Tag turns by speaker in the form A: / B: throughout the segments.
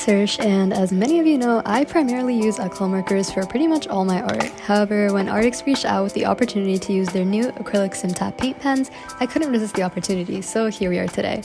A: Hirsch, and as many of you know, I primarily use acrylic markers for pretty much all my art. However, when Arrtx reached out with the opportunity to use their new acrylic Simptap paint pens, I couldn't resist the opportunity, so here we are today.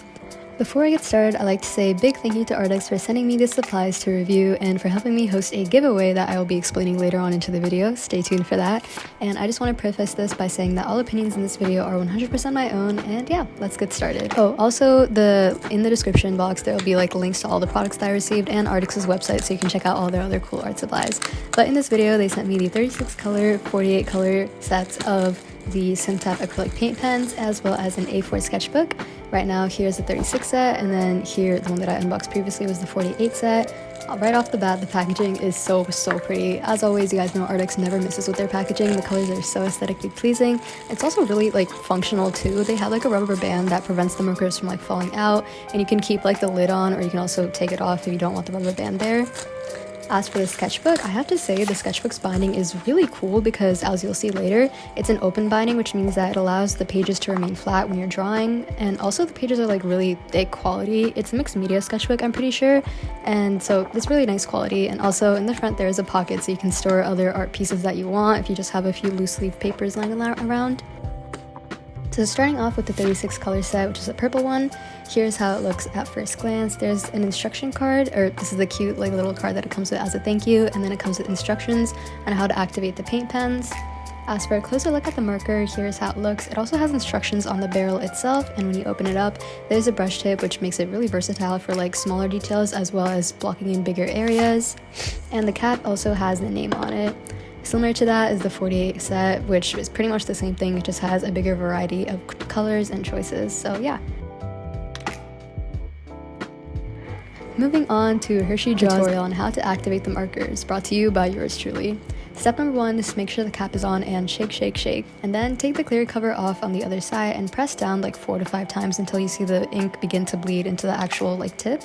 A: Before I get started, I'd like to say a big thank you to Arrtx for sending me these supplies to review and for helping me host a giveaway that I will be explaining later on into the video. Stay tuned for that. And I just want to preface this by saying that all opinions in this video are 100% my own, and yeah, let's get started. Oh, also, in the description box there will be like links to all the products that I received and Arrtx's website so you can check out all their other cool art supplies. But in this video, they sent me the 36 color, 48 color sets of the Simptap acrylic paint pens as well as an A4 sketchbook. Right now, here's the 36 set, and then here, the one that I unboxed previously was the 48 set. Right off the bat, the packaging is so pretty. As always, you guys know Arrtx never misses with their packaging. The colors are so aesthetically pleasing. It's also really like functional too. They have like a rubber band that prevents the markers from like falling out, and you can keep like the lid on, or you can also take it off if you don't want the rubber band there. As for the sketchbook, I have to say the sketchbook's binding is really cool because, as you'll see later, it's an open binding, which means that it allows the pages to remain flat when you're drawing, and also the pages are like really thick quality. It's a mixed media sketchbook, I'm pretty sure, and so it's really nice quality. And also in the front there is a pocket so you can store other art pieces that you want if you just have a few loose leaf papers lying around. So starting off with the 36 color set, which is a purple one, here's how it looks at first glance. There's an instruction card, or this is the cute like little card that it comes with as a thank you, and then it comes with instructions on how to activate the paint pens. As for a closer look at the marker, here's how it looks. It also has instructions on the barrel itself, and when you open it up, there's a brush tip which makes it really versatile for like smaller details as well as blocking in bigger areas. And the cap also has the name on it. Similar to that is the 48 set, which is pretty much the same thing. It just has a bigger variety of colors and choices, so yeah. Moving on to Hershey Draw's tutorial on how to activate the markers, brought to you by yours truly. Step number 1 is to make sure the cap is on and shake, and then take the clear cover off on the other side and press down like 4 to 5 times until you see the ink begin to bleed into the actual like tip.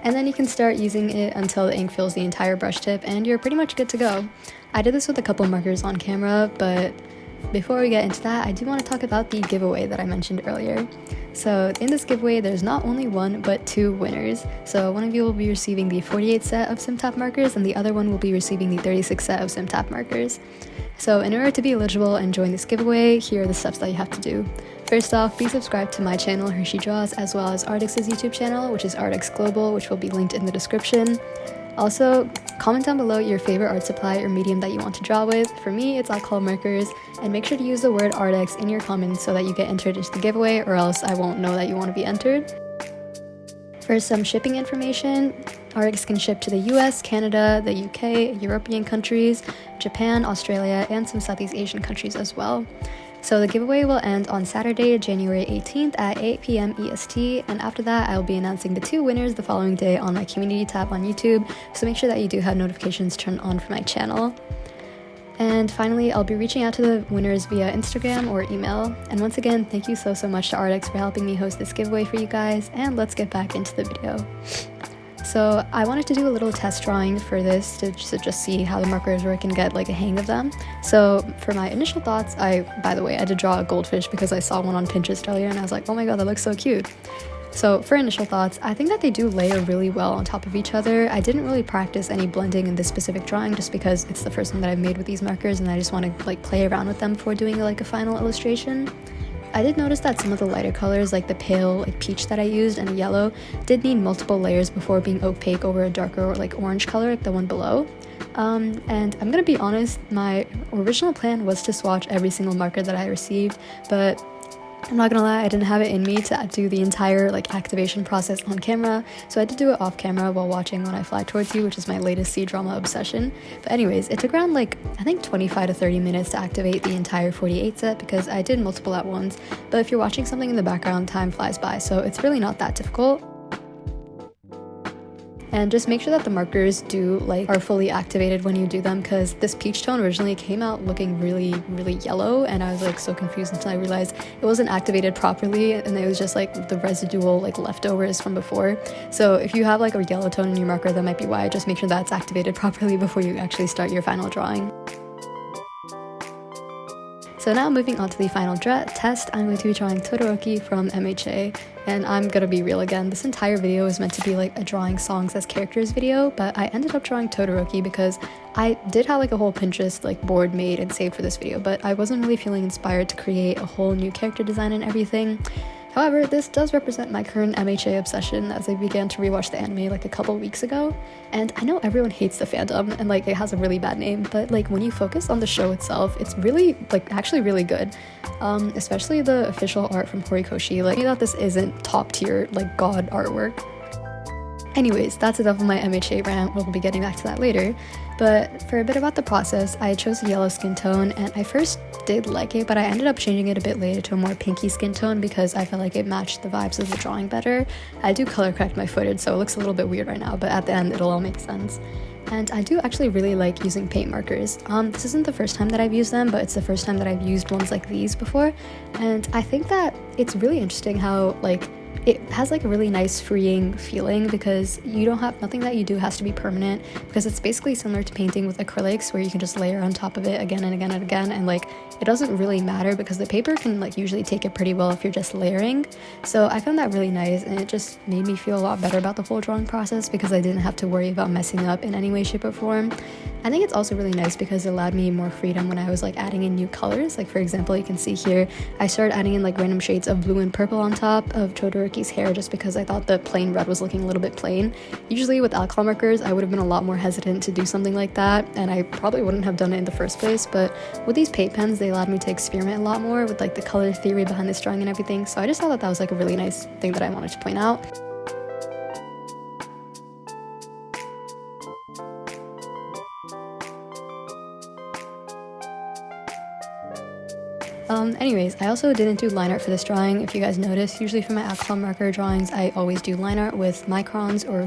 A: And then you can start using it until the ink fills the entire brush tip and you're pretty much good to go. I did this with a couple markers on camera, but before we get into that, I do want to talk about the giveaway that I mentioned earlier. So in this giveaway, there's not only one, but 2 winners. So one of you will be receiving the 48 set of Simptap markers, and the other one will be receiving the 36 set of Simptap markers. So in order to be eligible and join this giveaway, here are the steps that you have to do. First off, be subscribed to my channel, Hershey Draws, as well as Arrtx's YouTube channel, which is Arrtx Global, which will be linked in the description. Also, comment down below your favorite art supply or medium that you want to draw with. For me, it's acrylic markers, and make sure to use the word Arrtx in your comments so that you get entered into the giveaway, or else I won't know that you want to be entered. For some shipping information, Arrtx can ship to the US, Canada, the UK, European countries, Japan, Australia, and some Southeast Asian countries as well. So the giveaway will end on Saturday, January 18th at 8 p.m. EST, and after that I will be announcing the 2 winners the following day on my community tab on YouTube, so make sure that you do have notifications turned on for my channel. And finally, I'll be reaching out to the winners via Instagram or email. And once again, thank you so much to Arrtx for helping me host this giveaway for you guys, and let's get back into the video. So I wanted to do a little test drawing for this to just see how the markers work and get like a hang of them. So for my initial thoughts, by the way, I did draw a goldfish because I saw one on Pinterest earlier and I was like, oh my god, that looks so cute. So for initial thoughts, I think that they do layer really well on top of each other. I didn't really practice any blending in this specific drawing just because it's the first one that I've made with these markers and I just want to like play around with them before doing like a final illustration. I did notice that some of the lighter colors, like the pale like peach that I used and the yellow, did need multiple layers before being opaque over a darker or like orange color like the one below. And I'm gonna be honest, my original plan was to swatch every single marker that I received, but I'm not gonna lie, I didn't have it in me to do the entire like activation process on camera, so I had to do it off camera while watching When I Fly Towards You, which is my latest C-drama obsession. But anyways, it took around like I think 25 to 30 minutes to activate the entire 48 set because I did multiple at once, but if you're watching something in the background, time flies by, so it's really not that difficult. And just make sure that the markers are fully activated when you do them, because this peach tone originally came out looking really yellow, and I was like so confused until I realized it wasn't activated properly and it was just like the residual like leftovers from before. So if you have like a yellow tone in your marker, that might be why. Just make sure that's activated properly before you actually start your final drawing. So now moving on to the final test, I'm going to be drawing Todoroki from MHA. And I'm gonna be real again, this entire video is meant to be like a drawing songs as characters video, but I ended up drawing Todoroki because I did have like a whole Pinterest like board made and saved for this video, but I wasn't really feeling inspired to create a whole new character design and everything. However, this does represent my current MHA obsession as I began to rewatch the anime like a couple weeks ago. And I know everyone hates the fandom and like it has a really bad name, but like when you focus on the show itself, it's really like actually really good. Especially the official art from Horikoshi. Like, I thought this isn't top tier like god artwork. Anyways, that's enough of my MHA rant, we'll be getting back to that later. But for a bit about the process, I chose a yellow skin tone and I first did like it, but I ended up changing it a bit later to a more pinky skin tone because I felt like it matched the vibes of the drawing better. I do color correct my footage, so it looks a little bit weird right now, but at the end it'll all make sense. And I do actually really like using paint markers. This isn't the first time that I've used them, but it's the first time that I've used ones like these before. And I think that it's really interesting how like it has like a really nice freeing feeling because you don't have nothing that you do has to be permanent, because it's basically similar to painting with acrylics where you can just layer on top of it again and again and again, and like it doesn't really matter because the paper can like usually take it pretty well if you're just layering. So I found that really nice and it just made me feel a lot better about the whole drawing process because I didn't have to worry about messing up in any way, shape or form. I think it's also really nice because it allowed me more freedom when I was like adding in new colors. Like for example, you can see here I started adding in like random shades of blue and purple on top of Todoroki's hair just because I thought the plain red was looking a little bit plain. Usually with alcohol markers I would have been a lot more hesitant to do something like that, and I probably wouldn't have done it in the first place, but with these paint pens they allowed me to experiment a lot more with like the color theory behind this drawing and everything. So I just thought that that was like a really nice thing that I wanted to point out. Anyways, I also didn't do line art for this drawing. If you guys notice, usually for my alcohol marker drawings, I always do line art with microns or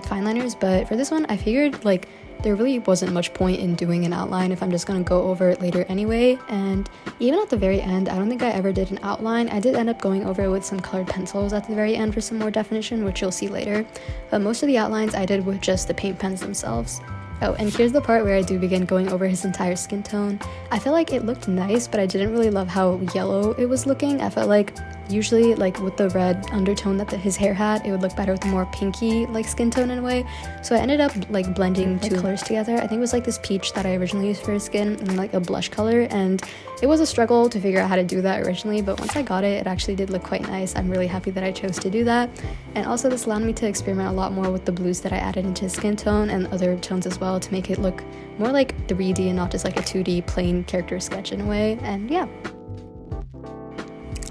A: fine liners, but for this one, I figured like there really wasn't much point in doing an outline if I'm just gonna go over it later anyway. And even at the very end, I don't think I ever did an outline. I did end up going over it with some colored pencils at the very end for some more definition, which you'll see later, but most of the outlines I did with just the paint pens themselves. Oh, and here's the part where I do begin going over his entire skin tone. I felt like it looked nice, but I didn't really love how yellow it was looking. I felt like usually like with the red undertone that his hair had, it would look better with a more pinky like skin tone in a way. So I ended up like blending two colors together. I think it was like this peach that I originally used for his skin and like a blush color, and it was a struggle to figure out how to do that originally, but once I got it, it actually did look quite nice. I'm really happy that I chose to do that. And also this allowed me to experiment a lot more with the blues that I added into his skin tone and other tones as well to make it look more like 3D and not just like a 2D plain character sketch in a way. And yeah,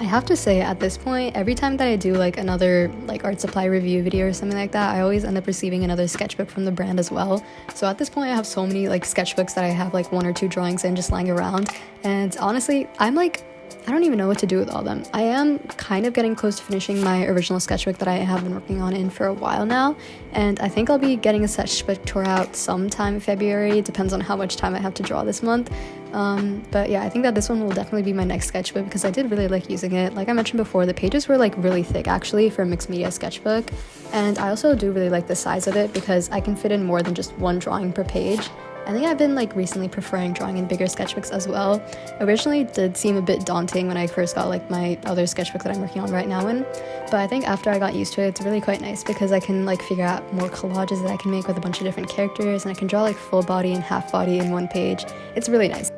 A: I have to say at this point, every time that I do like another like art supply review video or something like that, I always end up receiving another sketchbook from the brand as well. So at this point I have so many like sketchbooks that I have like 1 or 2 drawings in just lying around, and honestly I'm like, I don't even know what to do with all of them. I am kind of getting close to finishing my original sketchbook that I have been working on in for a while now, and I think I'll be getting a sketchbook tour out sometime in February. It depends on how much time I have to draw this month. But yeah, I think that this one will definitely be my next sketchbook because I did really like using it. Like I mentioned before, the pages were like really thick actually for a mixed media sketchbook, and I also do really like the size of it because I can fit in more than just one drawing per page. I think I've been like recently preferring drawing in bigger sketchbooks as well. Originally it did seem a bit daunting when I first got like my other sketchbook that I'm working on right now in, but I think after I got used to it, it's really quite nice because I can like figure out more collages that I can make with a bunch of different characters, and I can draw like full body and half body in one page. It's really nice.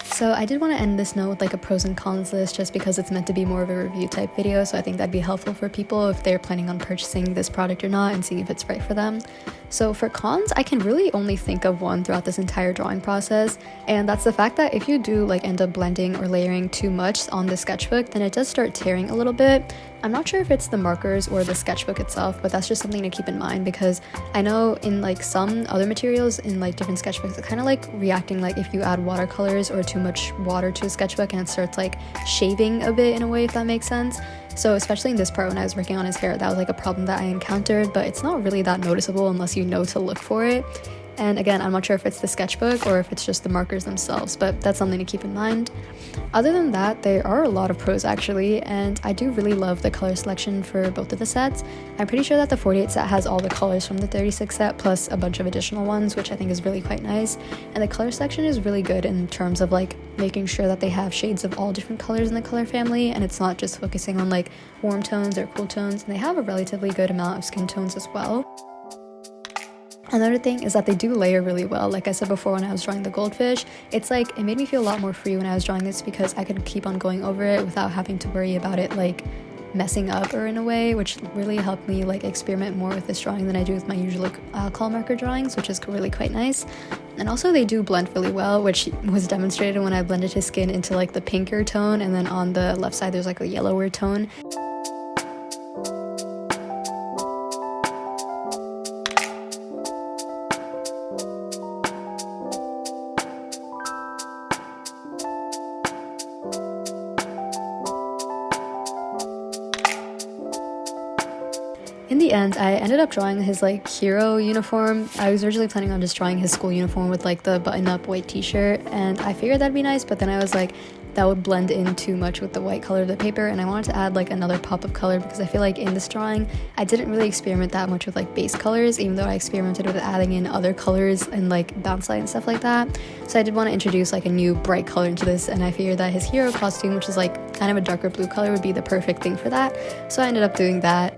A: So I did want to end this note with like a pros and cons list just because it's meant to be more of a review type video, so I think that'd be helpful for people if they're planning on purchasing this product or not and seeing if it's right for them. So for cons, I can really only think of one throughout this entire drawing process, and that's the fact that if you do like end up blending or layering too much on the sketchbook, then it does start tearing a little bit. I'm not sure if it's the markers or the sketchbook itself, but that's just something to keep in mind because I know in like some other materials in like different sketchbooks, it's kind of like reacting like if you add watercolors or too much water to a sketchbook and it starts like shaving a bit in a way, if that makes sense. So especially in this part when I was working on his hair, that was like a problem that I encountered, but it's not really that noticeable unless you know to look for it. And again, I'm not sure if it's the sketchbook or if it's just the markers themselves, but that's something to keep in mind. Other than that, there are a lot of pros actually, and I do really love the color selection for both of the sets. I'm pretty sure that the 48 set has all the colors from the 36 set plus a bunch of additional ones, which I think is really quite nice. And the color selection is really good in terms of like making sure that they have shades of all different colors in the color family, and it's not just focusing on like warm tones or cool tones, and they have a relatively good amount of skin tones as well. Another thing is that they do layer really well. Like I said before when I was drawing the goldfish, it's like it made me feel a lot more free when I was drawing this because I could keep on going over it without having to worry about it like messing up or in a way, which really helped me like experiment more with this drawing than I do with my usual alcohol marker drawings, which is really quite nice. And also they do blend really well, which was demonstrated when I blended his skin into like the pinker tone, and then on the left side there's like a yellower tone. In the end, I ended up drawing his like hero uniform. I was originally planning on just drawing his school uniform with like the button-up white t-shirt, and I figured that'd be nice, but then I was like, that would blend in too much with the white color of the paper, and I wanted to add like another pop of color because I feel like in this drawing I didn't really experiment that much with like base colors, even though I experimented with adding in other colors and like bounce light and stuff like that. So I did want to introduce like a new bright color into this, and I figured that his hero costume, which is like kind of a darker blue color, would be the perfect thing for that. So I ended up doing that.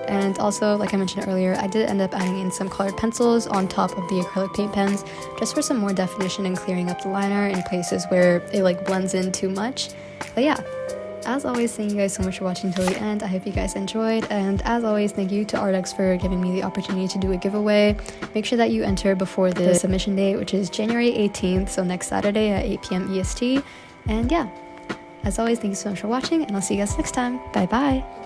A: And also, like I mentioned earlier, I did end up adding in some colored pencils on top of the acrylic paint pens just for some more definition and clearing up the liner in places where it like blends in too much. But yeah, as always, thank you guys so much for watching till the end. I hope you guys enjoyed, and as always, thank you to Arrtx for giving me the opportunity to do a giveaway. Make sure that you enter before the submission date, which is January 18th, so next Saturday at 8 p.m. EST. And yeah, as always, thank you so much for watching, and I'll see you guys next time. Bye bye!